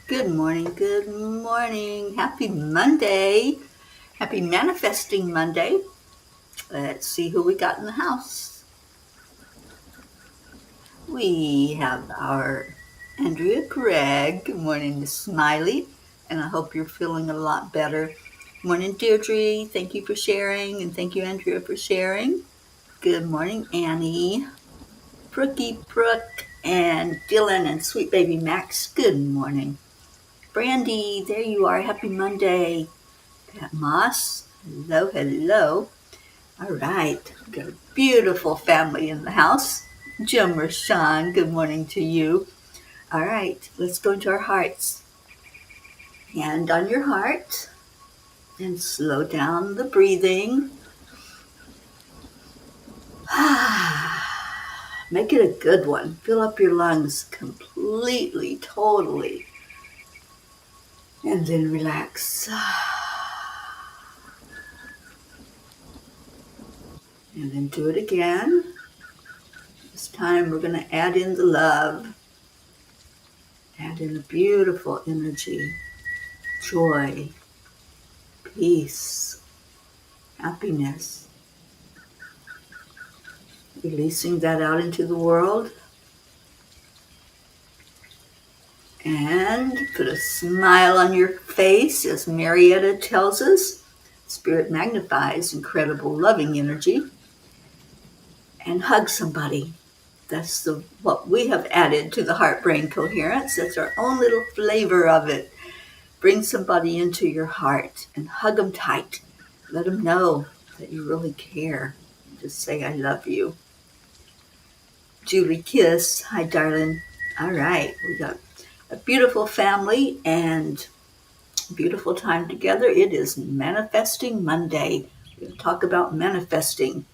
Good morning, good morning. Happy Monday. Happy Manifesting Monday. Let's see who we got in the house. We have our Andrea Craig. Good morning, Miss Smiley. And I hope you're feeling a lot better. Good morning, Deirdre. Thank you for sharing. And thank you, Andrea, for sharing. Good morning, Annie. Brookie Brooke and Dylan and Sweet Baby Max. Good morning. Brandy, there you are. Happy Monday. Pat Moss, hello, hello. All right, we've got a beautiful family in the house. Jim Rashawn, good morning to you. All right, let's go into our hearts. Hand on your heart and slow down the breathing. Make it a good one. Fill up your lungs completely, totally. And then relax. And then do it again. This time we're going to add in the love. Add in a beautiful energy, joy, peace, happiness. Releasing that out into the world. And put a smile on your face, as Marietta tells us. Spirit magnifies incredible loving energy. And hug somebody. That's what we have added to the heart-brain coherence. That's our own little flavor of it. Bring somebody into your heart and hug them tight. Let them know that you really care. Just say, I love you. Julie Kiss, hi darling. All right, we got a beautiful family and a beautiful time together. It is Manifesting Monday. We're going to talk about manifesting.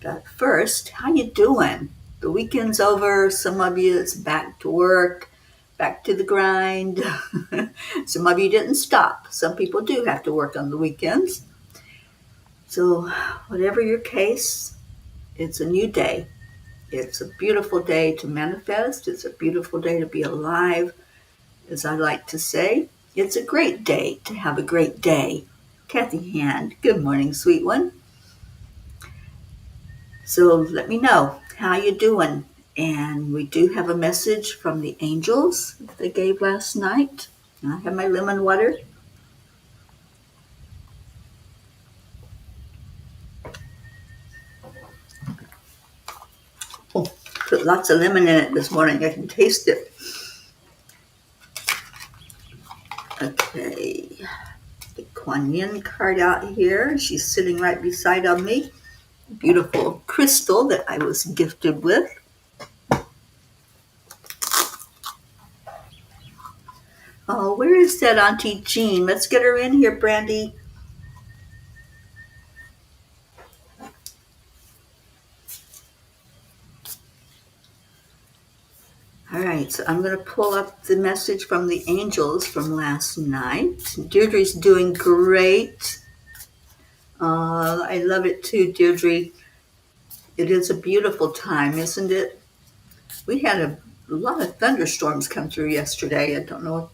But first, how you doing? The weekend's over. Some of you, it's back to work, back to the grind. Some of you didn't stop. Some people do have to work on the weekends. So whatever your case, it's a new day. It's a beautiful day to manifest. It's a beautiful day to be alive. As I like to say, it's a great day to have a great day. Kathy Hand, good morning, sweet one. So let me know how you doing. And we do have a message from the angels that they gave last night. I have my lemon water. Oh, put lots of lemon in it this morning. I can taste it. Okay. The Kuan Yin card out here. She's sitting right beside of me. Beautiful crystal that I was gifted with. Oh, where is that Auntie Jean? Let's get her in here, Brandy. All right, so I'm going to pull up the message from the angels from last night. Deirdre's doing great. I love it too, Deirdre. It is a beautiful time, isn't it? We had a lot of thunderstorms come through yesterday. I don't know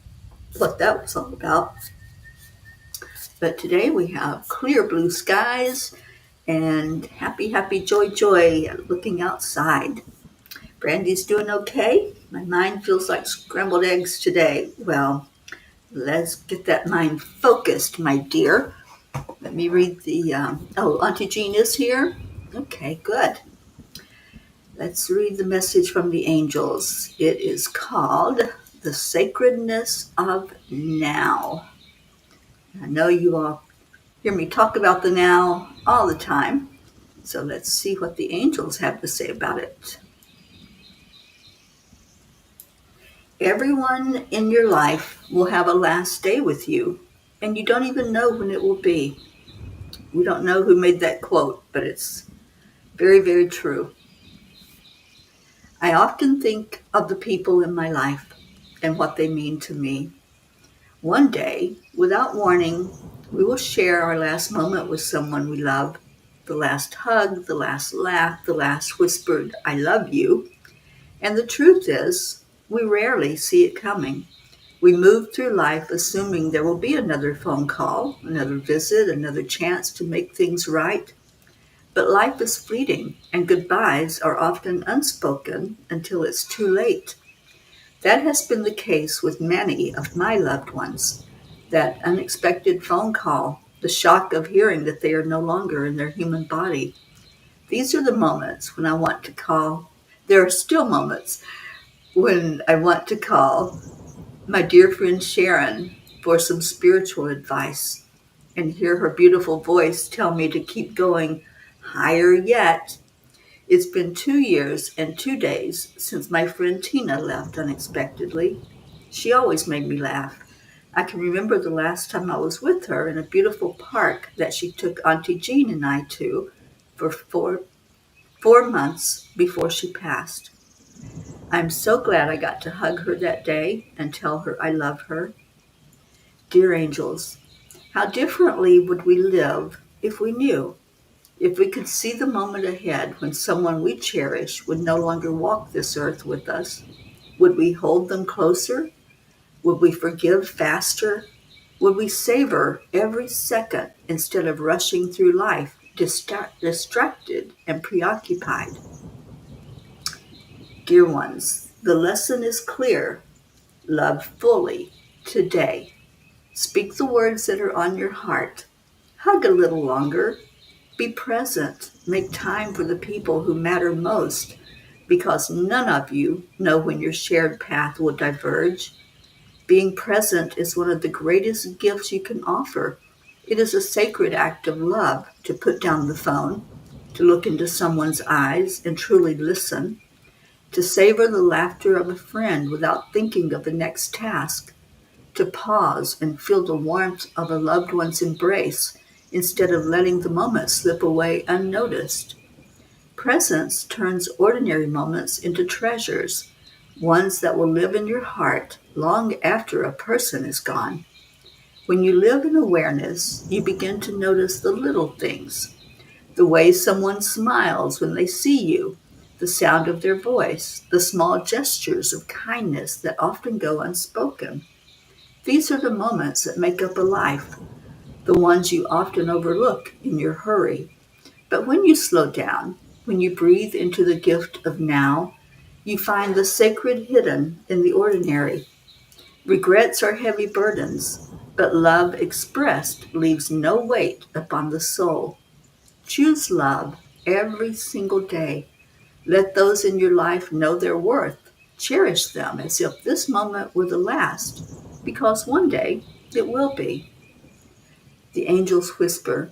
what that was all about. But today we have clear blue skies and happy, happy, joy, joy looking outside. Brandy's doing okay. My mind feels like scrambled eggs today. Well, let's get that mind focused, my dear. Let me read the, Auntie Jean is here? Okay, good. Let's read the message from the angels. It is called The Sacredness of Now. I know you all hear me talk about the now all the time, so let's see what the angels have to say about it. Everyone in your life will have a last day with you, and you don't even know when it will be. We don't know who made that quote, but it's very, very true. I often think of the people in my life and what they mean to me. One day, without warning, we will share our last moment with someone we love. The last hug, the last laugh, the last whispered, I love you. And the truth is, we rarely see it coming. We move through life assuming there will be another phone call, another visit, another chance to make things right. But life is fleeting, and goodbyes are often unspoken until it's too late. That has been the case with many of my loved ones. That unexpected phone call, the shock of hearing that they are no longer in their human body. These are the moments when I want to call. There are still moments when I want to call my dear friend Sharon for some spiritual advice and hear her beautiful voice tell me to keep going higher yet. It's been 2 years and 2 days since my friend Tina left unexpectedly. She always made me laugh. I can remember the last time I was with her in a beautiful park that she took Auntie Jean and I to for 4 months before she passed. I'm so glad I got to hug her that day and tell her I love her. Dear angels, how differently would we live if we knew? If we could see the moment ahead when someone we cherish would no longer walk this earth with us, would we hold them closer? Would we forgive faster? Would we savor every second instead of rushing through life, distracted and preoccupied? Dear ones, the lesson is clear. Love fully today. Speak the words that are on your heart. Hug a little longer. Be present. Make time for the people who matter most, because none of you know when your shared path will diverge. Being present is one of the greatest gifts you can offer. It is a sacred act of love to put down the phone, to look into someone's eyes and truly listen, to savor the laughter of a friend without thinking of the next task, to pause and feel the warmth of a loved one's embrace instead of letting the moment slip away unnoticed. Presence turns ordinary moments into treasures, ones that will live in your heart long after a person is gone. When you live in awareness, you begin to notice the little things, the way someone smiles when they see you, the sound of their voice, the small gestures of kindness that often go unspoken. These are the moments that make up a life, the ones you often overlook in your hurry. But when you slow down, when you breathe into the gift of now, you find the sacred hidden in the ordinary. Regrets are heavy burdens, but love expressed leaves no weight upon the soul. Choose love every single day. Let those in your life know their worth. Cherish them as if this moment were the last, because one day it will be. The angels whisper,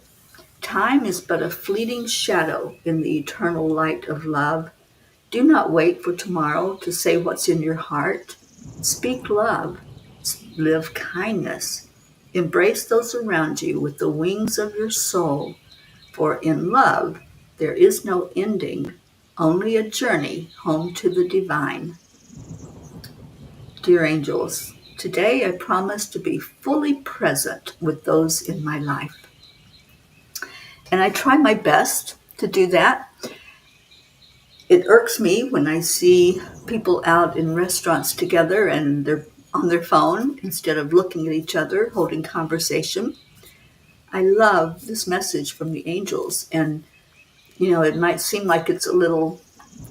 time is but a fleeting shadow in the eternal light of love. Do not wait for tomorrow to say what's in your heart. Speak love. Live kindness. Embrace those around you with the wings of your soul. For in love, there is no ending, only a journey home to the divine. Dear angels, today I promise to be fully present with those in my life. And I try my best to do that. It irks me when I see people out in restaurants together and they're on their phone instead of looking at each other, holding conversation. I love this message from the angels. And, it might seem like it's a little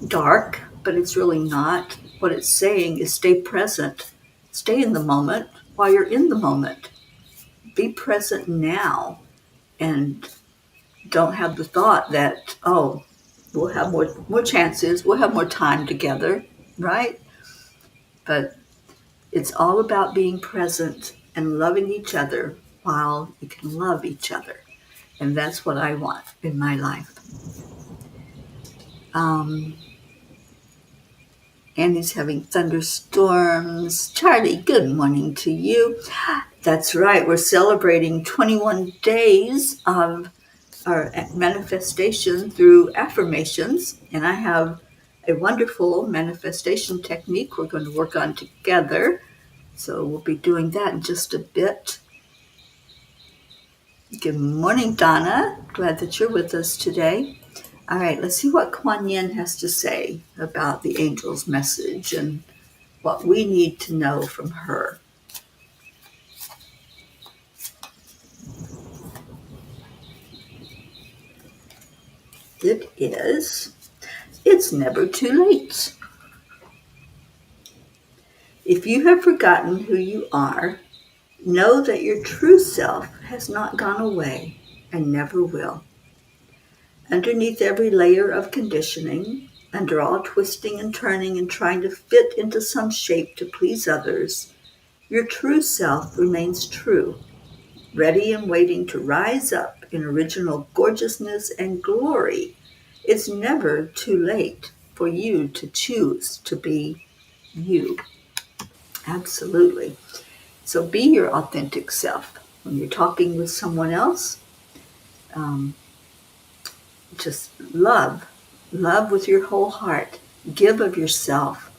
dark, but it's really not. What it's saying is stay present. Stay in the moment while you're in the moment. Be present now and don't have the thought that, oh, we'll have more chances, we'll have more time together, right? But it's all about being present and loving each other while you can love each other. And that's what I want in my life. Annie's having thunderstorms. Charlie, good morning to you. That's right, we're celebrating 21 days of our manifestation through affirmations, and I have a wonderful manifestation technique we're going to work on together. So we'll be doing that in just a bit. Good morning, Donna. Glad that you're with us today. All right, let's see what Kuan Yin has to say about the angel's message and what we need to know from her. It is. It's never too late. If you have forgotten who you are, know that your true self has not gone away and never will. Underneath every layer of conditioning, under all twisting and turning and trying to fit into some shape to please others, your true self remains true, ready and waiting to rise up in original gorgeousness and glory. It's never too late for you to choose to be you. Absolutely. So be your authentic self. When you're talking with someone else, um, just love with your whole heart, give of yourself.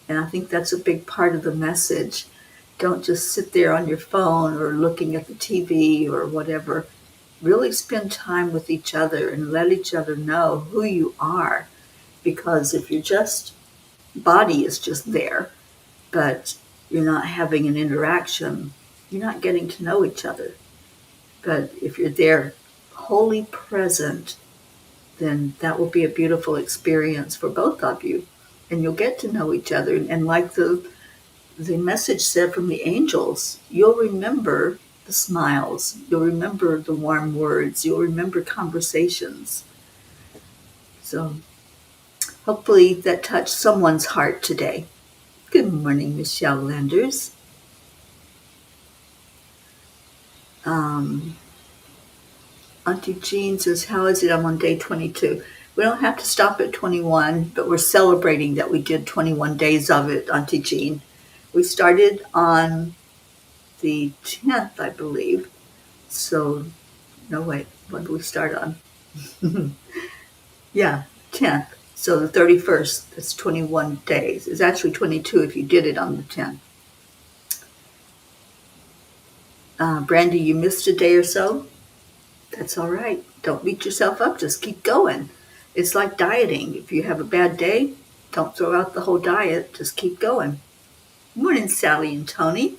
And I think that's a big part of the message. Don't just sit there on your phone or looking at the TV or whatever. Really spend time with each other and let each other know who you are. Because if you're just, body is just there, but you're not having an interaction, you're not getting to know each other. But if you're there wholly present, then that will be a beautiful experience for both of you. And you'll get to know each other. And like the message said from the angels, you'll remember the smiles, you'll remember the warm words, you'll remember conversations. So hopefully that touched someone's heart today. Good morning, Michelle Landers. Auntie Jean says, how is it? I'm on day 22. We don't have to stop at 21, but we're celebrating that we did 21 days of it, Auntie Jean. We started on the 10th, I believe. So, no, wait, when did we start on? Yeah, 10th. So the 31st, that's 21 days. It's actually 22 if you did it on the 10th. Brandy, you missed a day or so? That's all right. Don't beat yourself up. Just keep going. It's like dieting. If you have a bad day, don't throw out the whole diet. Just keep going. Good morning, Sally and Tony.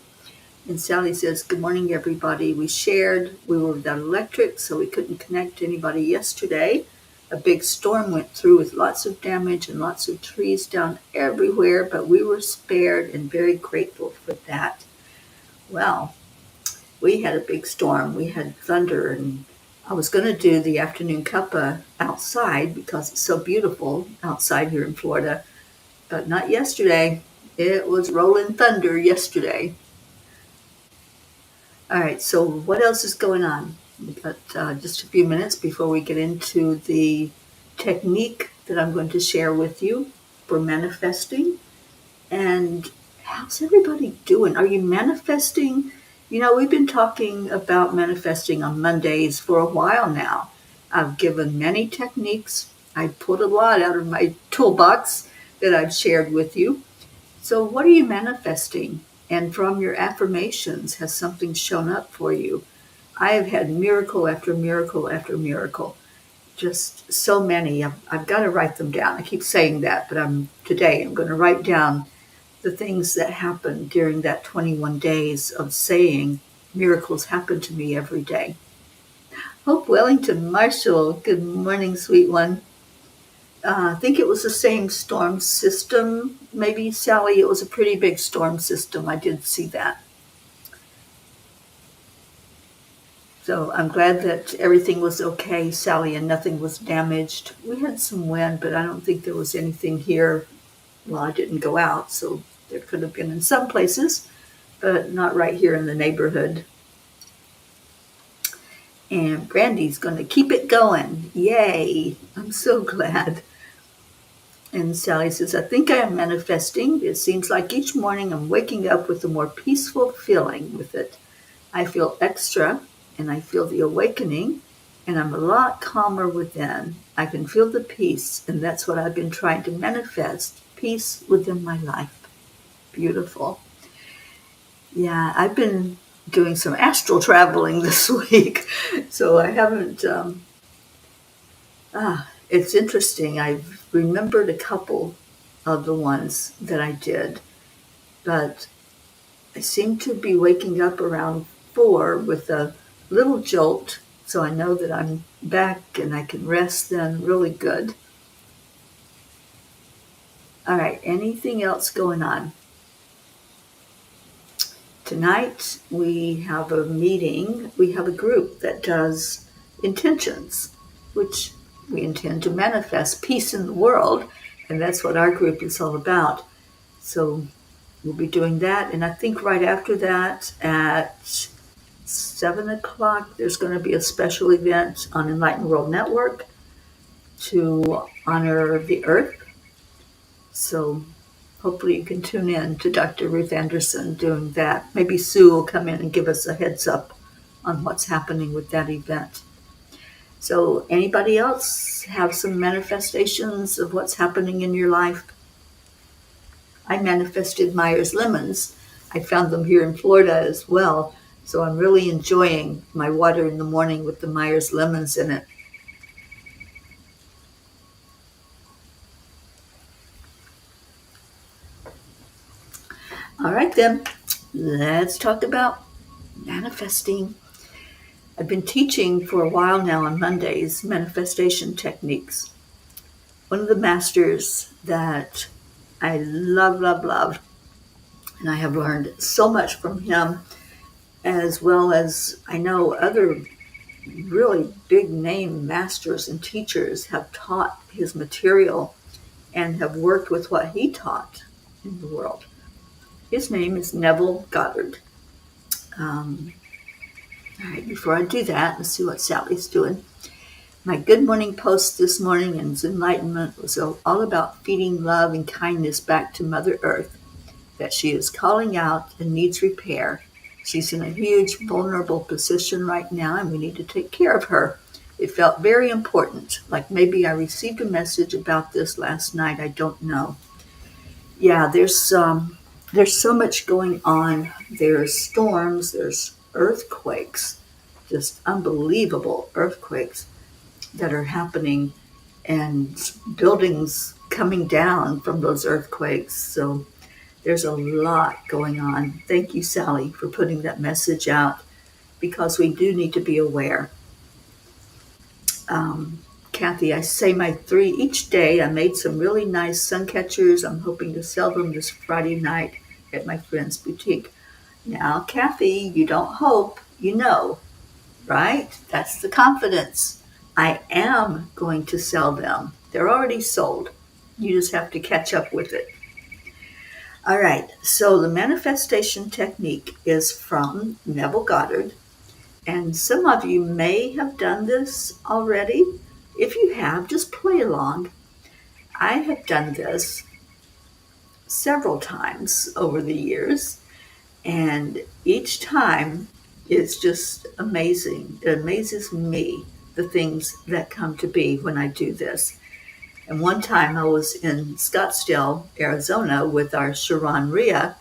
And Sally says, good morning, everybody. We shared. We were without electric, so we couldn't connect to anybody yesterday. A big storm went through with lots of damage and lots of trees down everywhere, but we were spared and very grateful for that. Well, we had a big storm. We had thunder, and I was going to do the afternoon cuppa outside because it's so beautiful outside here in Florida, but not yesterday. It was rolling thunder yesterday. All right, so what else is going on? We've got just a few minutes before we get into the technique that I'm going to share with you for manifesting. And how's everybody doing? Are you manifesting? You know, we've been talking about manifesting on Mondays for a while now. I've given many techniques. I pulled a lot out of my toolbox that I've shared with you. So what are you manifesting? And from your affirmations, has something shown up for you? I have had miracle after miracle after miracle. Just so many. I've got to write them down. I keep saying that, but today I'm going to write down the things that happened during that 21 days of saying miracles happen to me every day. Hope Wellington Marshall, good morning, sweet one. I think it was the same storm system. Maybe, Sally, it was a pretty big storm system. I did see that. So I'm glad that everything was okay, Sally, and nothing was damaged. We had some wind, but I don't think there was anything here. Well, I didn't go out, so there could have been in some places, but not right here in the neighborhood. And Brandy's going to keep it going. Yay! I'm so glad. And Sally says, I think I am manifesting. It seems like each morning I'm waking up with a more peaceful feeling with it. I feel extra, and I feel the awakening, and I'm a lot calmer within. I can feel the peace, and that's what I've been trying to manifest, peace within my life. Beautiful. Yeah, I've been doing some astral traveling this week, so I haven't, it's interesting. I've remembered a couple of the ones that I did, but I seem to be waking up around 4 with a little jolt So I know that I'm back and I can rest then really good. All right, anything else going on? Tonight we have a meeting. We have a group that does intentions, which we intend to manifest peace in the world, and that's what our group is all about. So we'll be doing that, and I think right after that at 7 o'clock there's going to be a special event on Enlightened World Network to honor the Earth. So hopefully you can tune in to Dr. Ruth Anderson doing that. Maybe Sue will come in and give us a heads up on what's happening with that event. So anybody else have some manifestations of what's happening in your life? I manifested Myers lemons. I found them here in Florida as well. So I'm really enjoying my water in the morning with the Myers lemons in it. All right then, let's talk about manifesting. I've been teaching for a while now on Mondays manifestation techniques. One of the masters that I love, and I have learned so much from him, as well as I know other really big name masters and teachers have taught his material and have worked with what he taught in the world. His name is Neville Goddard. All right, before I do that, let's see what Sally's doing. My good morning post this morning in enlightenment was all about feeding love and kindness back to Mother Earth, that she is calling out and needs repair. She's in a huge vulnerable position right now and we need to take care of her. It felt very important, like maybe I received a message about this last night, I don't know. Yeah, there's so much going on. There's storms, there's earthquakes, just unbelievable earthquakes that are happening, and buildings coming down from those earthquakes. So there's a lot going on. Thank you, Sally, for putting that message out, because we do need to be aware. Kathy, I say my 3 each day. I made some really nice sun catchers. I'm hoping to sell them this Friday night at my friend's boutique. Now, Kathy, you don't hope, you know, right? That's the confidence. I am going to sell them. They're already sold. You just have to catch up with it. All right, so the manifestation technique is from Neville Goddard, and some of you may have done this already. If you have, just play along. I have done this several times over the years, and each time it's just amazing. It amazes me, the things that come to be when I do this. And one time I was in Scottsdale, Arizona with our Sharon Rhea,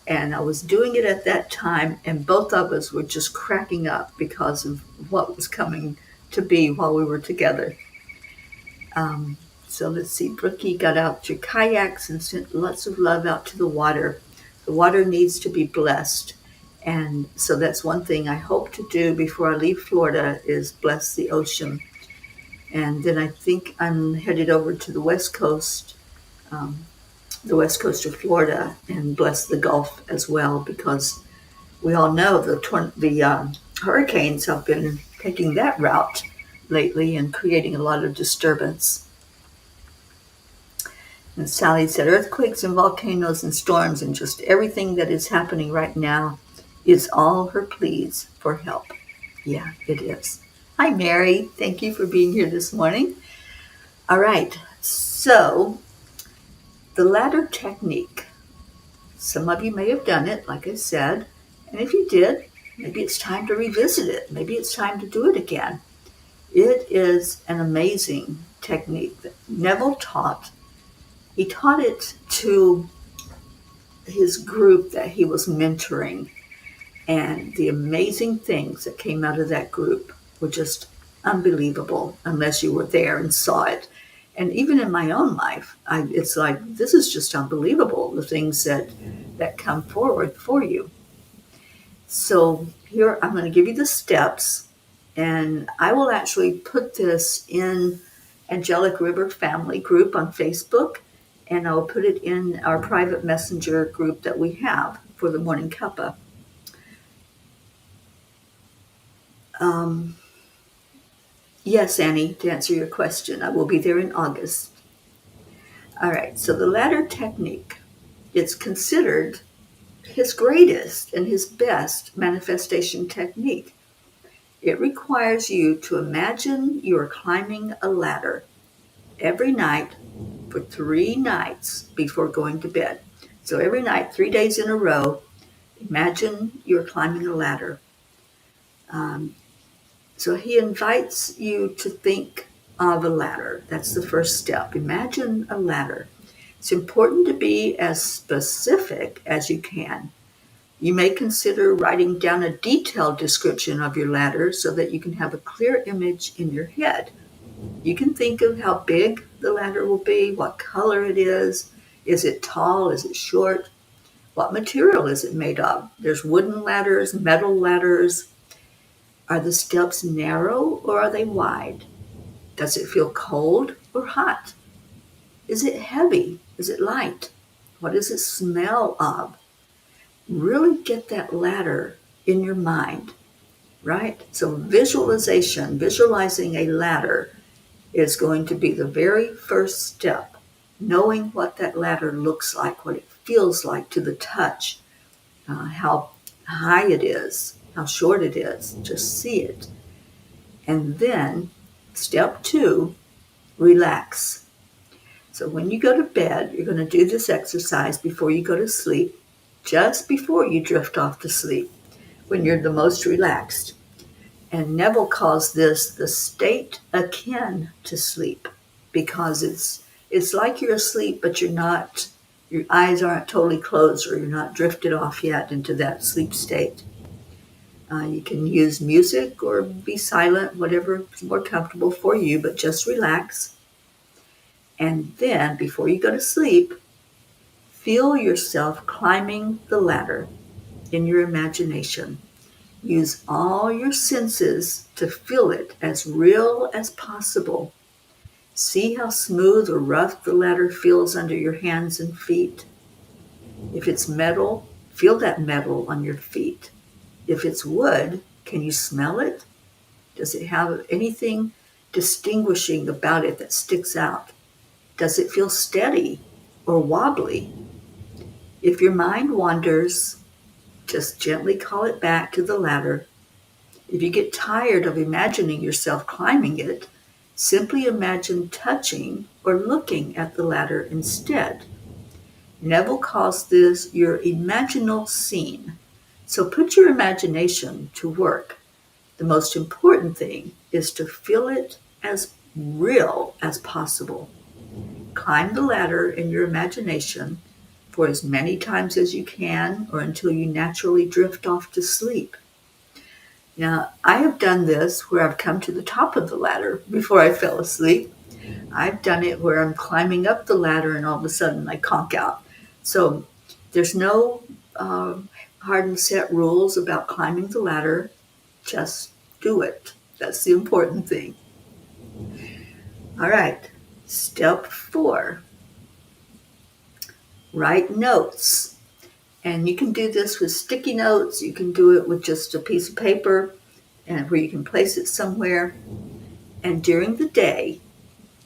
and I was doing it at that time, and both of us were just cracking up because of what was coming to be while we were together. So let's see, Brookie got out your kayaks and sent lots of love out to the water. The water needs to be blessed. And so that's one thing I hope to do before I leave Florida, is bless the ocean. And then I think I'm headed over to the west coast of Florida, and bless the Gulf as well, because we all know the hurricanes have been taking that route lately and creating a lot of disturbance. And Sally said, earthquakes and volcanoes and storms and just everything that is happening right now is all her pleas for help. Yeah, it is. Hi, Mary. Thank you for being here this morning. All right, so the ladder technique. Some of you may have done it, like I said, and if you did, maybe it's time to revisit it. Maybe it's time to do it again. It is an amazing technique that Neville taught. He taught it to his group that he was mentoring, and the amazing things that came out of that group were just unbelievable unless you were there and saw it. And even in my own life, it's like, this is just unbelievable, the things that come forward for you. So here, I'm going to give you the steps, And I will actually put this in Angelic River Family group on Facebook, and I'll put it in our private messenger group that we have for the Morning Cuppa. Yes, Annie, to answer your question, I will be there in August. All right, so the ladder technique, it's considered his greatest and his best manifestation technique. It requires you to imagine you are climbing a ladder every night for 3 nights before going to bed. So every night, 3 days in a row, imagine you're climbing a ladder. So he invites you to think of a ladder. That's the first step. Imagine a ladder. It's important to be as specific as you can. You may consider writing down a detailed description of your ladder so that you can have a clear image in your head. You can think of how big the ladder will be, what color it is it tall, is it short, what material is it made of? There's wooden ladders, metal ladders. Are the steps narrow or are they wide? Does it feel cold or hot? Is it heavy? Is it light? What does it smell of? Really get that ladder in your mind, right? So visualizing a ladder is going to be the very first step. Knowing what that ladder looks like, what it feels like to the touch, how high it is, how short it is, just see it. And then step 2, relax. So when you go to bed, you're going to do this exercise before you go to sleep, just before you drift off to sleep, when you're the most relaxed. And Neville calls this the state akin to sleep, because it's like you're asleep, but you're not, your eyes aren't totally closed, or you're not drifted off yet into that sleep state. You can use music or be silent, whatever is more comfortable for you, but just relax. And then, before you go to sleep, feel yourself climbing the ladder in your imagination. Use all your senses to feel it as real as possible. See how smooth or rough the ladder feels under your hands and feet. If it's metal, feel that metal on your feet. If it's wood, can you smell it? Does it have anything distinguishing about it that sticks out? Does it feel steady or wobbly? If your mind wanders, just gently call it back to the ladder. If you get tired of imagining yourself climbing it, simply imagine touching or looking at the ladder instead. Neville calls this your imaginal scene. So put your imagination to work. The most important thing is to feel it as real as possible. Climb the ladder in your imagination for as many times as you can, or until you naturally drift off to sleep. Now, I have done this where I've come to the top of the ladder before I fell asleep. I've done it where I'm climbing up the ladder and all of a sudden I conk out. So there's no hard and set rules about climbing the ladder. Just do it. That's the important thing. All right, step 4. Write notes. And you can do this with sticky notes. You can do it with just a piece of paper and where you can place it somewhere. And during the day,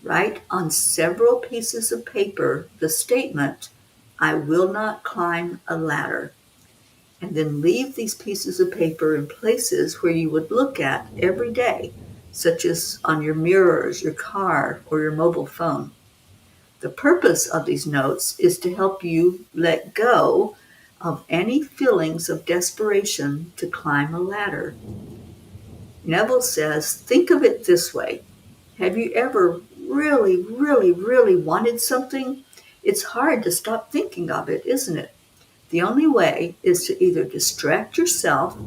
write on several pieces of paper the statement, I will not climb a ladder. And then leave these pieces of paper in places where you would look at every day, such as on your mirrors, your car, or your mobile phone. The purpose of these notes is to help you let go of any feelings of desperation to climb a ladder. Neville says, think of it this way. Have you ever really, really, really wanted something? It's hard to stop thinking of it, isn't it? The only way is to either distract yourself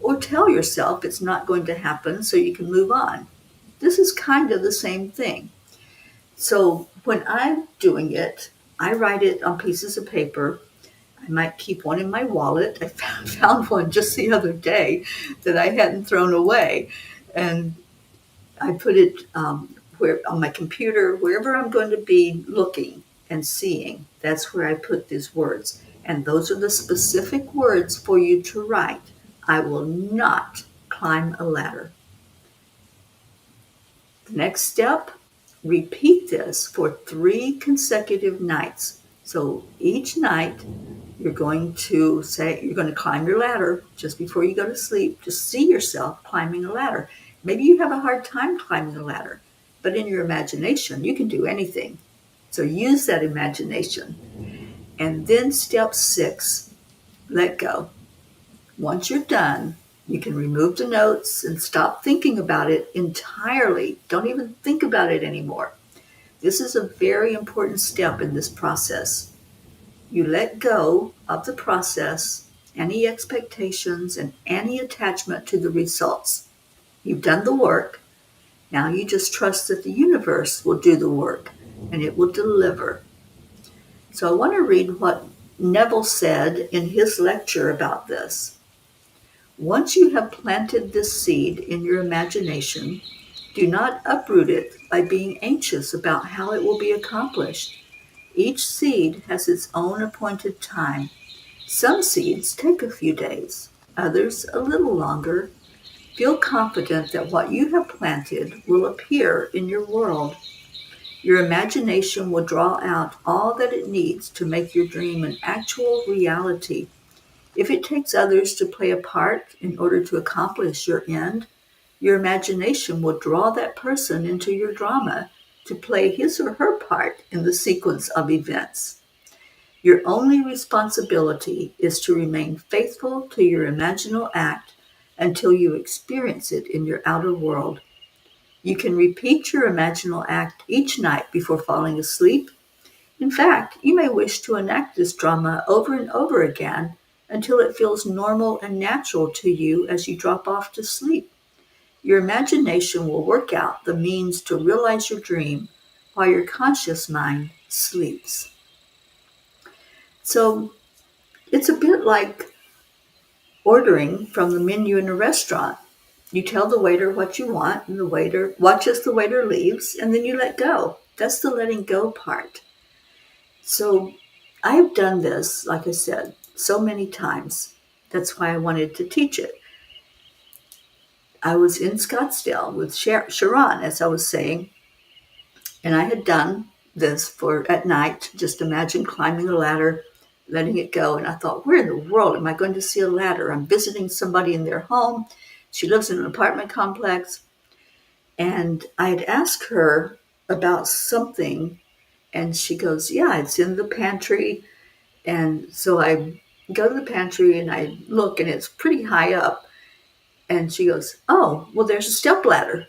or tell yourself it's not going to happen so you can move on. This is kind of the same thing. So when I'm doing it, I write it on pieces of paper. I might keep one in my wallet. I found one just the other day that I hadn't thrown away. And I put it where on my computer, wherever I'm going to be looking and seeing, that's where I put these words. And those are the specific words for you to write. I will not climb a ladder. The next step, repeat this for 3 consecutive nights. So each night you're going to say, you're going to climb your ladder just before you go to sleep. Just see yourself climbing a ladder. Maybe you have a hard time climbing a ladder, but in your imagination, you can do anything. So use that imagination. And then step 6, let go. Once you're done, you can remove the notes and stop thinking about it entirely. Don't even think about it anymore. This is a very important step in this process. You let go of the process, any expectations, and any attachment to the results. You've done the work. Now you just trust that the universe will do the work and it will deliver. So I want to read what Neville said in his lecture about this. Once you have planted this seed in your imagination, do not uproot it by being anxious about how it will be accomplished. Each seed has its own appointed time. Some seeds take a few days, others a little longer. Feel confident that what you have planted will appear in your world. Your imagination will draw out all that it needs to make your dream an actual reality. If it takes others to play a part in order to accomplish your end, your imagination will draw that person into your drama to play his or her part in the sequence of events. Your only responsibility is to remain faithful to your imaginal act until you experience it in your outer world. You can repeat your imaginal act each night before falling asleep. In fact, you may wish to enact this drama over and over again until it feels normal and natural to you as you drop off to sleep. Your imagination will work out the means to realize your dream while your conscious mind sleeps. So it's a bit like ordering from the menu in a restaurant. You tell the waiter what you want, and the waiter watches the waiter leaves, and then you let go. That's the letting go part. So I've done this, like I said, so many times. That's why I wanted to teach it. I was in Scottsdale with Sharon, as I was saying, and I had done this for at night. Just imagine climbing a ladder, letting it go. And I thought, where in the world am I going to see a ladder? I'm visiting somebody in their home. She lives in an apartment complex. And I had asked her about something, and she goes, yeah, it's in the pantry. And so I go to the pantry and I look, and it's pretty high up. And she goes, oh, well, there's a step ladder.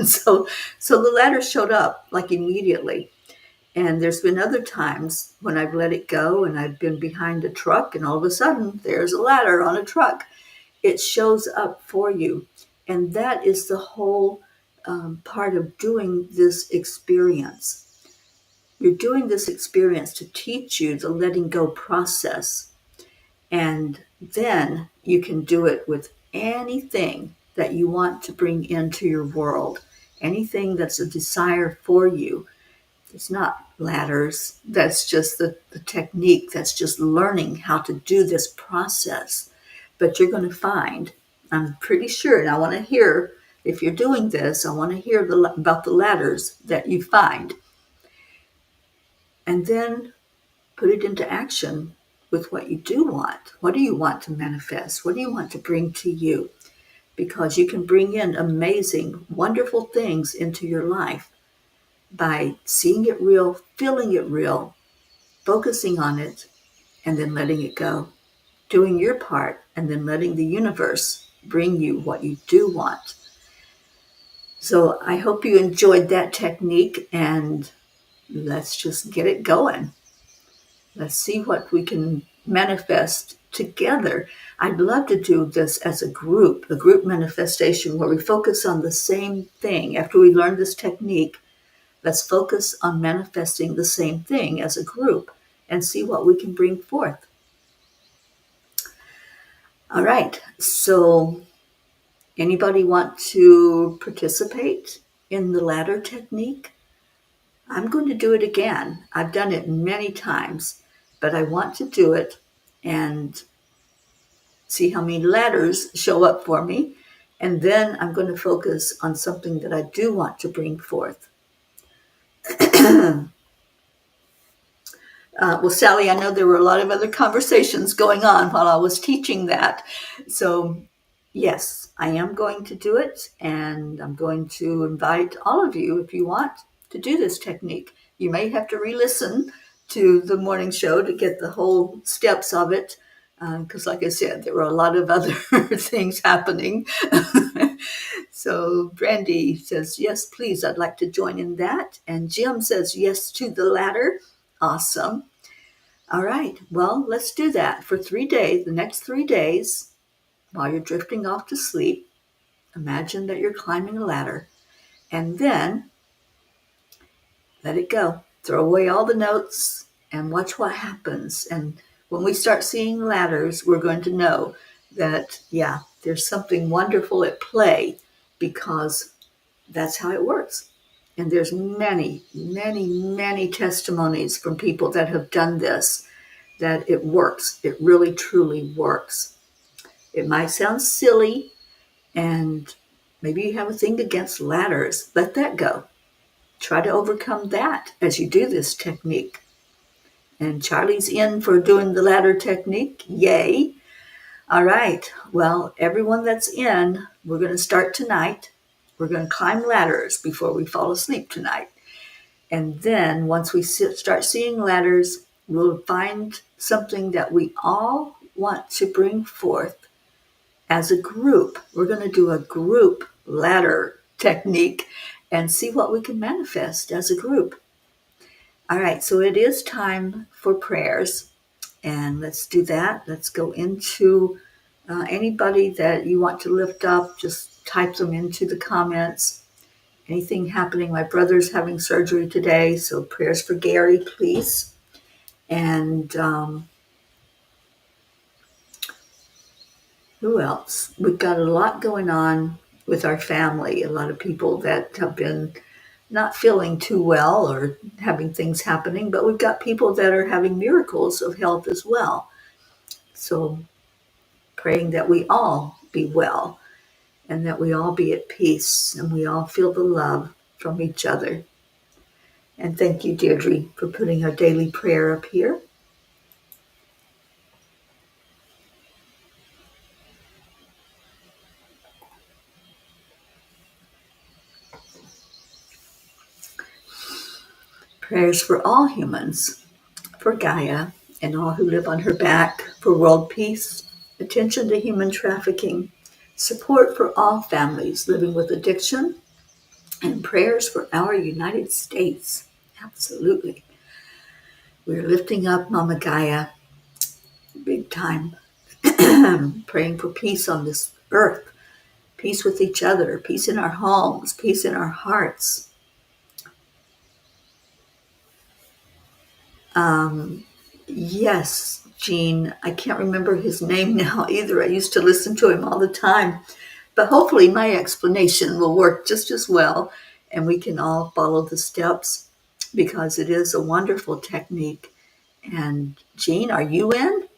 so the ladder showed up like immediately. And there's been other times when I've let it go and I've been behind a truck, and all of a sudden there's a ladder on a truck. It shows up for you. And that is the whole part of doing this experience. You're doing this experience to teach you the letting go process. And then you can do it with anything that you want to bring into your world, anything that's a desire for you. It's not ladders. That's just the technique. That's just learning how to do this process. But you're going to find, I'm pretty sure, and I want to hear, if you're doing this, I want to hear about the ladders that you find. And then put it into action with what you do want. What do you want to manifest? What do you want to bring to you? Because you can bring in amazing, wonderful things into your life by seeing it real, feeling it real, focusing on it, and then letting it go. Doing your part, and then letting the universe bring you what you do want. So I hope you enjoyed that technique, and let's just get it going. Let's see what we can manifest together. I'd love to do this as a group manifestation where we focus on the same thing. After we learn this technique, let's focus on manifesting the same thing as a group and see what we can bring forth. All right. So Anybody want to participate in the ladder technique? I'm going to do it again. I've done it many times, but I want to do it and see how many ladders show up for me. And then I'm going to focus on something that I do want to bring forth. Well, Sally, I know there were a lot of other conversations going on while I was teaching that. So, yes, I am going to do it, and I'm going to invite all of you, if you want, to do this technique. You may have to re-listen to the morning show to get the whole steps of it, because like I said, there were a lot of other things happening. So Brandy says, yes, please, I'd like to join in that. And Jim says, yes to the ladder. Awesome. All right, well, let's do that for 3 days. The next 3 days, while you're drifting off to sleep, imagine that you're climbing a ladder, and then let it go. Throw away all the notes and watch what happens. And when we start seeing ladders, we're going to know that, yeah, there's something wonderful at play, because that's how it works. And there's many, many, many testimonies from people that have done this, that it works. It really, truly works. It might sound silly, and maybe you have a thing against ladders. Let that go. Try to overcome that as you do this technique. And Charlie's in for doing the ladder technique. Yay. All right. Well, everyone that's in, we're going to start tonight. We're going to climb ladders before we fall asleep tonight. And then once we start seeing ladders, we'll find something that we all want to bring forth as a group. We're going to do a group ladder technique and see what we can manifest as a group. All right, so it is time for prayers, and let's do that. Let's go into anybody that you want to lift up, just type them into the comments. Anything happening? My brother's having surgery today, so prayers for Gary, please. And who else? We've got a lot going on with our family. A lot of people that have been not feeling too well or having things happening, but we've got people that are having miracles of health as well. So praying that we all be well, and that we all be at peace, and we all feel the love from each other. And thank you, Deirdre, for putting our daily prayer up here. Prayers for all humans, for Gaia and all who live on her back, for world peace, attention to human trafficking, support for all families living with addiction, and prayers for our United States. Absolutely. We're lifting up Mama Gaia big time, praying for peace on this earth, peace with each other, peace in our homes, peace in our hearts. Yes, Gene, I can't remember his name now either. I used to listen to him all the time. But hopefully my explanation will work just as well, and we can all follow the steps, because it is a wonderful technique. And Jean, are you in?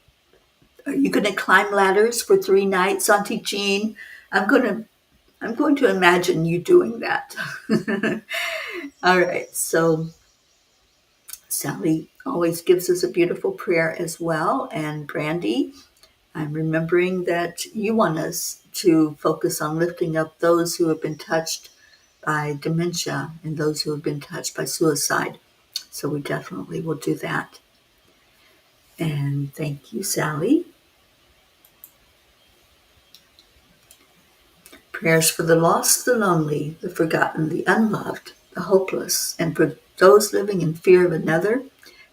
Are you going to climb ladders for 3 nights, Auntie Jean? I'm going to imagine you doing that. All right, so Sally always gives us a beautiful prayer as well. And Brandy, I'm remembering that you want us to focus on lifting up those who have been touched by dementia and those who have been touched by suicide. So we definitely will do that. And thank you, Sally. Prayers for the lost, the lonely, the forgotten, the unloved, the hopeless, and for those living in fear of another,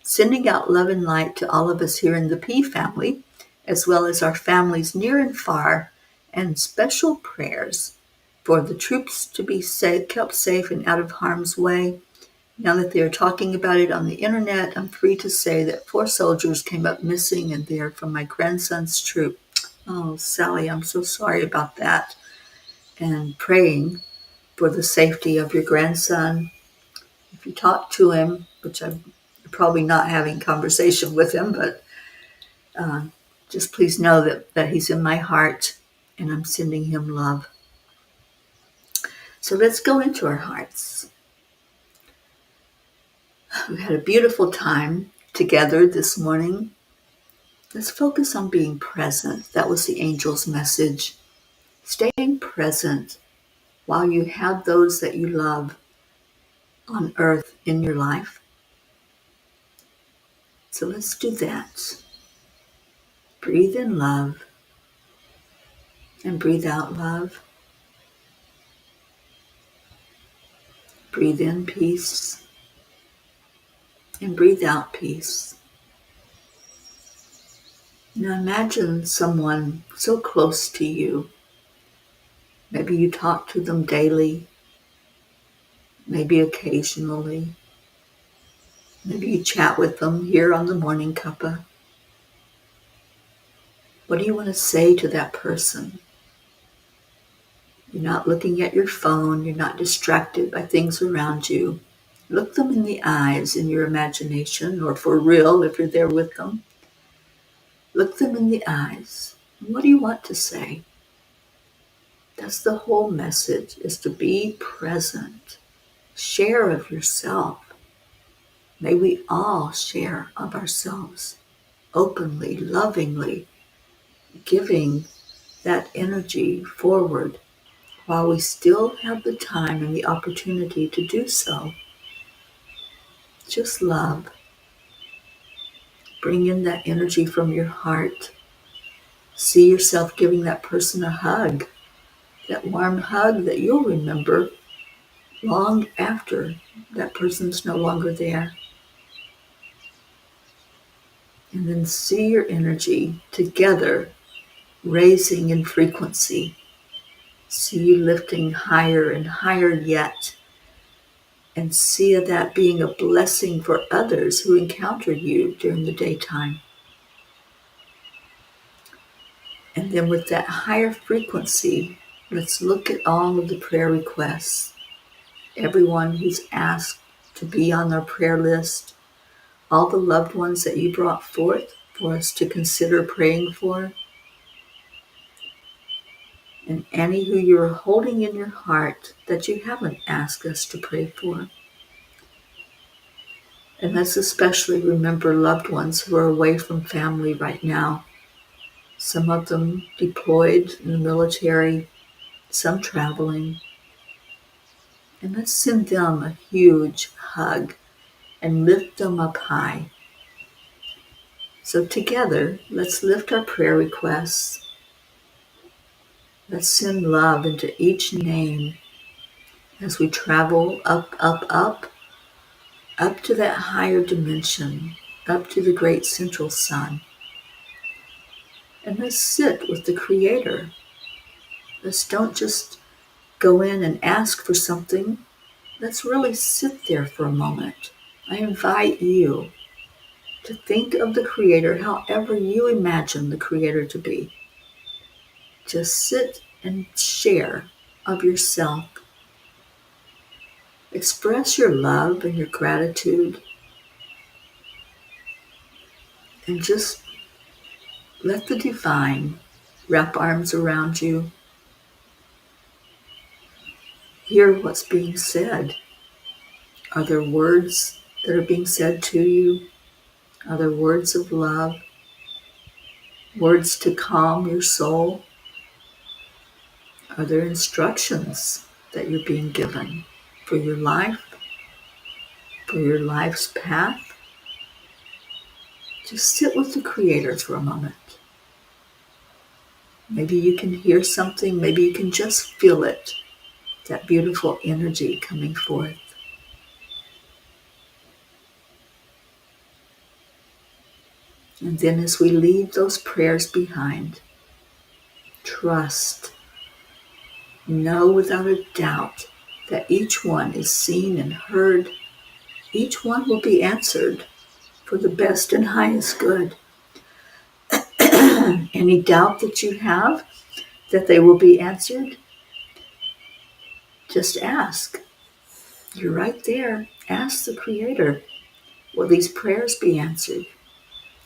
sending out love and light to all of us here in the P family, as well as our families near and far, and special prayers for the troops to be safe, kept safe and out of harm's way. Now that they are talking about it on the internet, I'm free to say that 4 soldiers came up missing, and they are from my grandson's troop. Oh, Sally, I'm so sorry about that. and praying for the safety of your grandson. If you talk to him, which I'm probably not having conversation with him, but uh, just please know that he's in my heart and I'm sending him love. So let's go into our hearts. We had a beautiful time together this morning. Let's focus on being present. That was the angel's message. Staying present while you have those that you love on earth in your life. So let's do that. Breathe in love and breathe out love. Breathe in peace and breathe out peace. Now imagine someone so close to you. Maybe you talk to them daily, maybe occasionally. Maybe you chat with them here on the Morning Cuppa. What do you want to say to that person? You're not looking at your phone. You're not distracted by things around you. Look them in the eyes in your imagination, or for real if you're there with them. Look them in the eyes. What do you want to say? That's the whole message, is to be present. Share of yourself. May we all share of ourselves openly, lovingly, giving that energy forward while we still have the time and the opportunity to do so. Just love. Bring in that energy from your heart. See yourself giving that person a hug, that warm hug that you'll remember long after that person's no longer there. And then see your energy together raising in frequency. See you lifting higher and higher yet. And see that being a blessing for others who encounter you during the daytime. And then with that higher frequency, let's look at all of the prayer requests. Everyone who's asked to be on our prayer list, all the loved ones that you brought forth for us to consider praying for, and any who you're holding in your heart that you haven't asked us to pray for. And let's especially remember loved ones who are away from family right now. Some of them deployed in the military, some traveling. And let's send them a huge hug and lift them up high. So together, let's lift our prayer requests. Let's send love into each name as we travel up, up, up to that higher dimension, up to the great central sun. And let's sit with the Creator. Let's don't just go in and ask for something. Let's really sit there for a moment. I invite you to think of the Creator however you imagine the Creator to be. Just sit and share of yourself. Express your love and your gratitude. And just let the divine wrap arms around you. Hear what's being said. Are there words that are being said to you? Are there words of love? Words to calm your soul? Are there instructions that you're being given for your life, for your life's path? Just sit with the Creator for a moment. Maybe you can hear something, maybe you can just feel it, that beautiful energy coming forth. And then as we leave those prayers behind, trust, know without a doubt that each one is seen and heard. Each one will be answered for the best and highest good. Any doubt that you have that they will be answered, Just ask. You're right there. Ask the Creator, will these prayers be answered?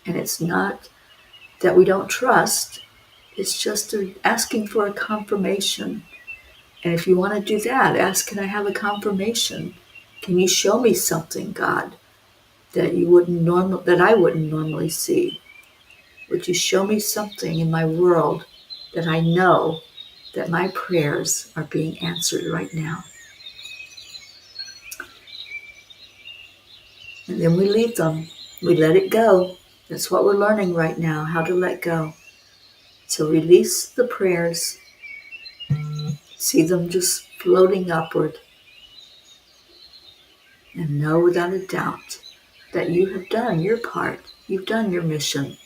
And it's not that we don't trust, it's just asking for a confirmation. And if you want to do that, ask, can I have a confirmation? Can you show me something, God, that I wouldn't normally see? Would you show me something in my world that I know that my prayers are being answered right now? And then we leave them. We let it go. That's what we're learning right now, how to let go. So release the prayers. See them just floating upward. And know without a doubt that you have done your part. You've done your mission.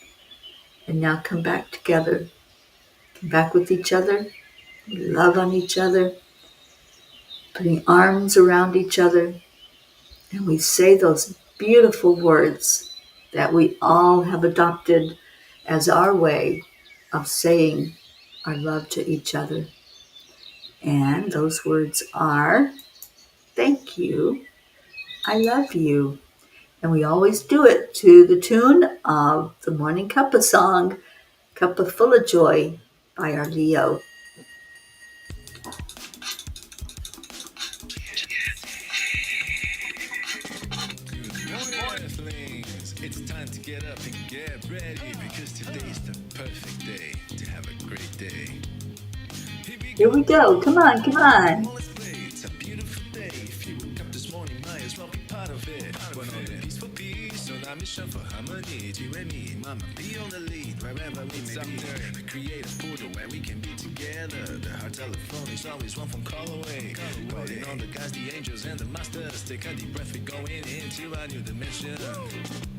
And now come back together. Come back with each other. Love on each other. Putting arms around each other. And we say those beautiful words that we all have adopted as our way of saying our love to each other. And those words are, thank you, I love you. And we always do it to the tune of the Morning Cuppa song, Cuppa Full of Joy by our Leo. It's time to get up and get ready because today's the perfect day to have a great day. Here we go. Come on, come on. Let's play. It's a beautiful day. If you woke up this morning, might as well be part of it. We're on the peaceful peace, on our mission for harmony. You and me, mama, be on the lead wherever we may be. We create a portal where we can be together. The heart telephone is always one phone call away. Calling on the guys, the angels, and the masters. Take a deep breath, we're going into a new dimension.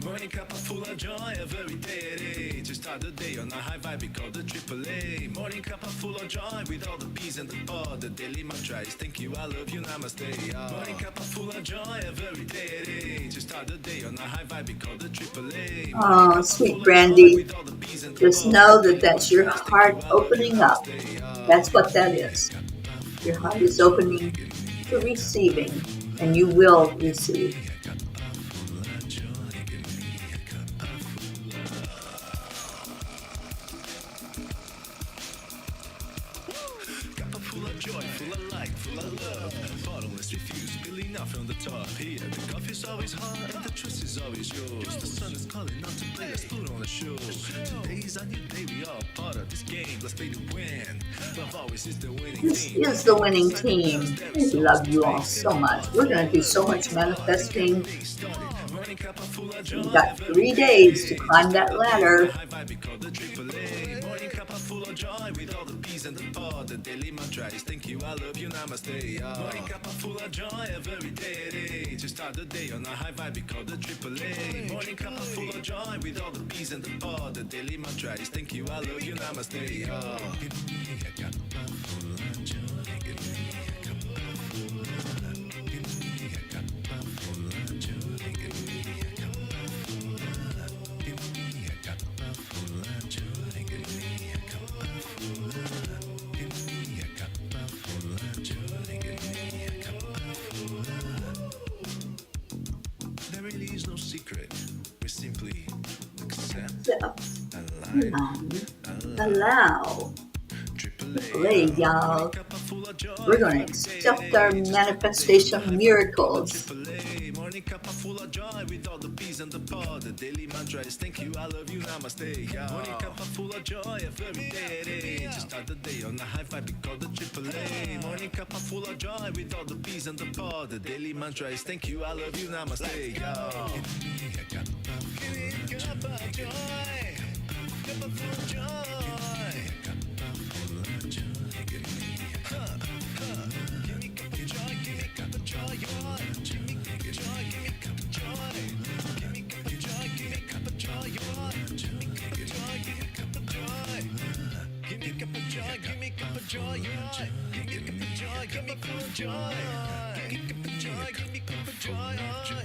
Morning Cuppa full of joy every day. To start the day on a high vibe, we call the AAA. Morning Cuppa full of joy with all the P's and the pod. The daily mantra is thank you, I love you, namaste. Morning Cuppa full of joy every day. To start the day on a high vibe, we call the AAA. Oh, sweet Brandy. Just know that that's your heart opening up. That's what that is. Your heart is opening to receiving, and you will receive. Full of joy, full of light, full of love. Bottomless refuse, spilling out from the top. Here, the coffee's always hot and the trust is always yours. The sun is calling out to play, let's put on a show. Today's a new day, we all part of this game. Let's play to win. Love always is the winning team. This is the winning team. I love you all so much. We're going to do so much manifesting. We've got 3 days to climb that ladder. With all the P's and the pod, the daily mantra is thank you, I love you, namaste. Morning Cuppa full of joy every day. To start the day on a high vibe, we call the AAA. Morning Cuppa full of joy with all the P's and the pod, the daily mantra is thank you, I love you, namaste. Give me a cuppa full of joy. Give me a cuppa full of love. Give me a cuppa full of joy. Give me a cuppa full of love. Give me a cuppa full of joy. There really is no secret. We simply accept, Allow. Play, y'all. We're going to accept our manifestation miracles. Morning Cuppa full of joy with all the P's and the pod. The daily mantra is thank you, I love you, namaste. Morning Cuppa full of joy every day. To start the day on a high vibe, we call the AAA. Morning Cuppa full of joy with all the P's and the pod. The daily mantra is thank you, I love you, namaste. Give me a cuppa full of joy. Cuppa full of joy. Cuppa full of joy. Give me a cuppa full of joy. Give me cuppa joy. Give me cuppa joy. Give me cuppa joy. Give me cuppa joy. Give me cuppa joy. Give me cuppa joy. Give me cuppa joy. Give me cuppa joy. Give me cuppa joy. Give me cuppa joy. Give me cuppa joy. Give me full joy. Give me cuppa joy. Give me cuppa joy.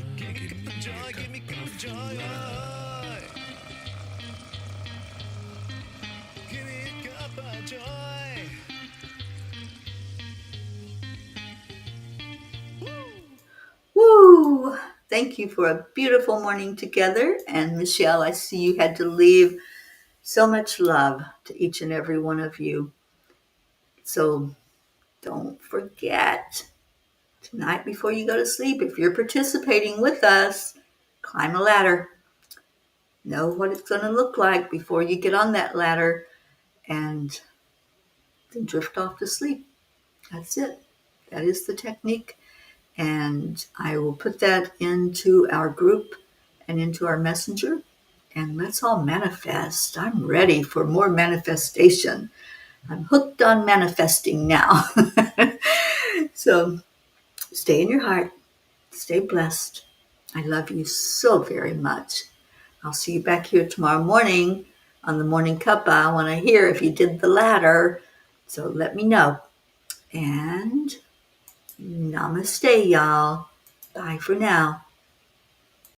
Give me cuppa joy. Give me cuppa joy. Give me a cup of joy. thank you for a beautiful morning together. And Michelle, I see you had to leave. So much love to each and every one of you. So don't forget, tonight before you go to sleep, if you're participating with us, climb a ladder. Know what it's going to look like before you get on that ladder and then drift off to sleep. That's it. That is the technique. And I will put that into our group and into our messenger. And let's all manifest. I'm ready for more manifestation. I'm hooked on manifesting now. So stay in your heart. Stay blessed. I love you so very much. I'll see you back here tomorrow morning on the Morning Cuppa. I want to hear if you did the latter. So let me know. And namaste, y'all. Bye for now.